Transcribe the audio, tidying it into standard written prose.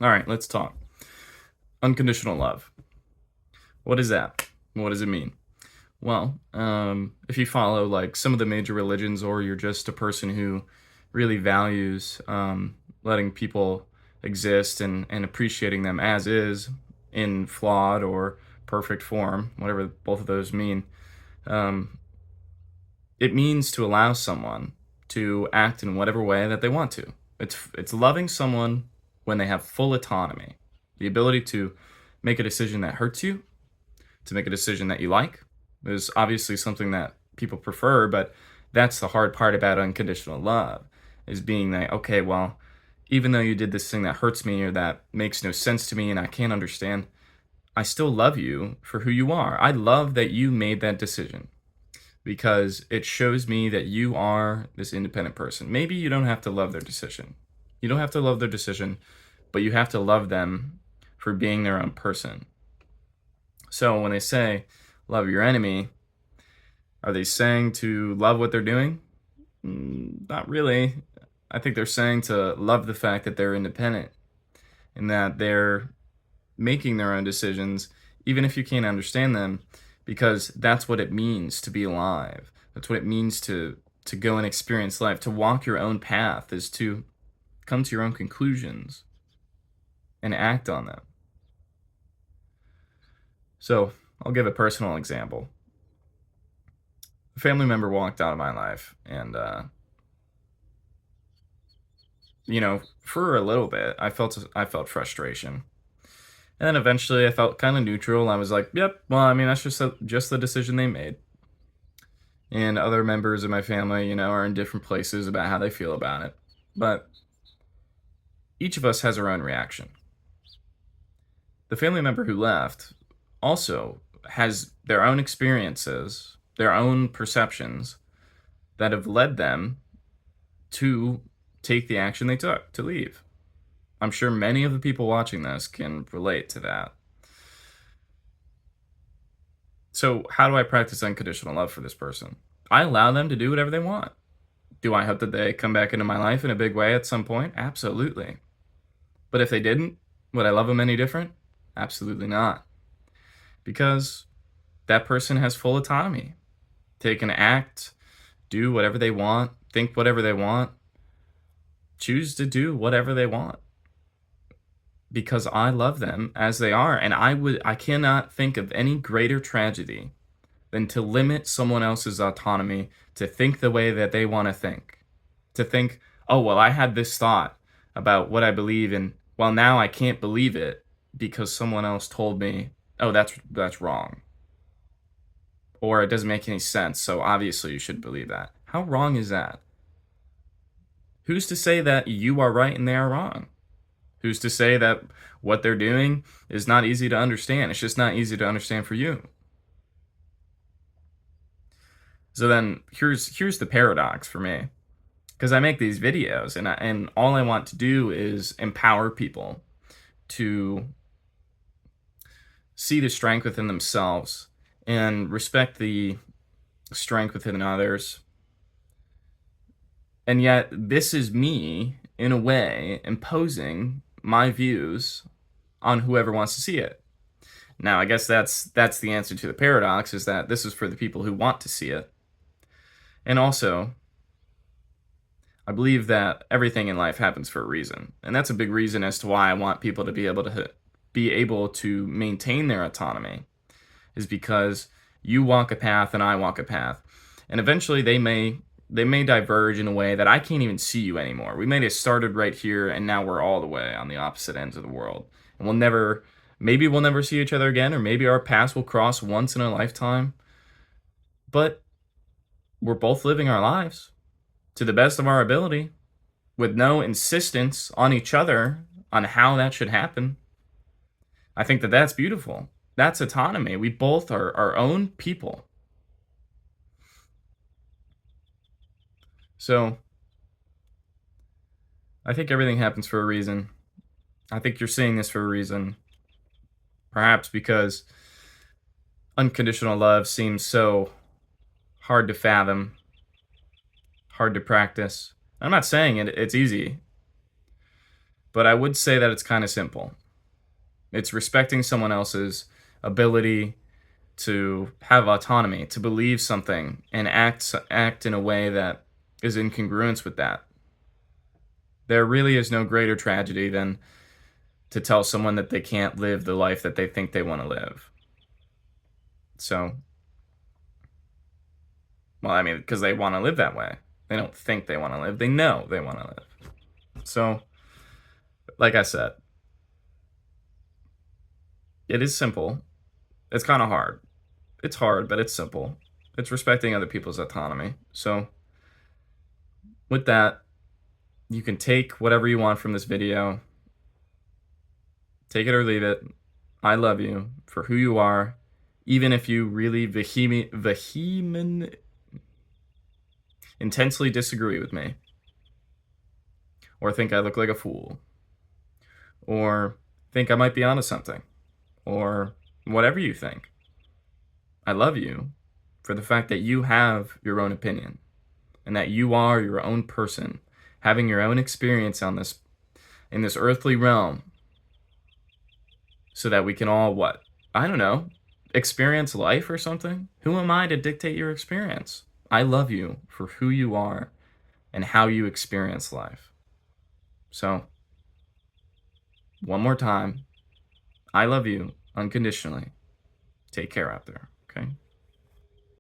All right, let's talk. Unconditional love. What is that? What does it mean? Well, if you follow like some of the major religions, or you're just a person who really values letting people exist and appreciating them as is in flawed or perfect form, whatever both of those mean, um, it means to allow someone to act in whatever way that they want to. It's loving someone when they have full autonomy, the ability to make a decision that hurts you, to make a decision that you like. Is obviously something that people prefer, but that's the hard part about unconditional love, is being that, okay, well, even though you did this thing that hurts me or that makes no sense to me and I can't understand, I still love you for who you are. I love that you made that decision because it shows me that you are this independent person. Maybe you don't have to love their decision. You don't have to love their decision, but you have to love them for being their own person. So when they say love your enemy, are they saying to love what they're doing? Not really. I think they're saying to love the fact that they're independent and that they're making their own decisions, even if you can't understand them, because that's what it means to be alive. That's what it means to go and experience life. To walk your own path is to come to your own conclusions and act on them. So I'll give a personal example. A family member walked out of my life, and for a little bit, I felt frustration. And then eventually I felt kind of neutral. I was like, yep, well, I mean, that's just the decision they made. And other members of my family, are in different places about how they feel about it. But each of us has our own reaction. The family member who left also has their own experiences, their own perceptions that have led them to take the action they took to leave. I'm sure many of the people watching this can relate to that. So, how do I practice unconditional love for this person? I allow them to do whatever they want. Do I hope that they come back into my life in a big way at some point? Absolutely. But if they didn't, would I love them any different? Absolutely not. Because that person has full autonomy. They can act, do whatever they want, think whatever they want, choose to do whatever they want. Because I love them as they are, and I cannot think of any greater tragedy than to limit someone else's autonomy to think the way that they want to think. To think, oh, well, I had this thought about what I believe in. Well, now I can't believe it because someone else told me, oh, that's wrong. Or it doesn't make any sense, so obviously you should believe that. How wrong is that? Who's to say that you are right and they are wrong? Who's to say that what they're doing is not easy to understand? It's just not easy to understand for you. So then here's the paradox for me. Because I make these videos and all I want to do is empower people to see the strength within themselves and respect the strength within others. And yet this is me, in a way, imposing my views on whoever wants to see it. Now, I guess that's the answer to the paradox, is that this is for the people who want to see it. And also, I believe that everything in life happens for a reason. And that's a big reason as to why I want people to be able to maintain their autonomy, is because you walk a path and I walk a path. And eventually they may diverge in a way that I can't even see you anymore. We may have started right here and now we're all the way on the opposite ends of the world. And maybe we'll never see each other again, or maybe our paths will cross once in a lifetime. But we're both living our lives to the best of our ability, with no insistence on each other on how that should happen. I think that that's beautiful. That's autonomy. We both are our own people. So, I think everything happens for a reason. I think you're seeing this for a reason. Perhaps because unconditional love seems so hard to fathom, hard to practice. I'm not saying it's easy. But I would say that it's kind of simple. It's respecting someone else's ability to have autonomy, to believe something and act in a way that is in congruence with that. There really is no greater tragedy than to tell someone that they can't live the life that they think they want to live. So, well, I mean, because they want to live that way. They don't think they want to live, they know they want to live. So, like I said, it is simple. It's kind of hard. It's hard, but it's simple. It's respecting other people's autonomy. So, with that, you can take whatever you want from this video, take it or leave it. I love you for who you are, even if you really intensely disagree with me, or think I look like a fool, or think I might be onto something, or whatever you think. I love you for the fact that you have your own opinion and that you are your own person, having your own experience on this in this earthly realm, so that we can all what? I don't know, experience life or something? Who am I to dictate your experience? I love you for who you are and how you experience life. So, one more time, I love you unconditionally. Take care out there, okay?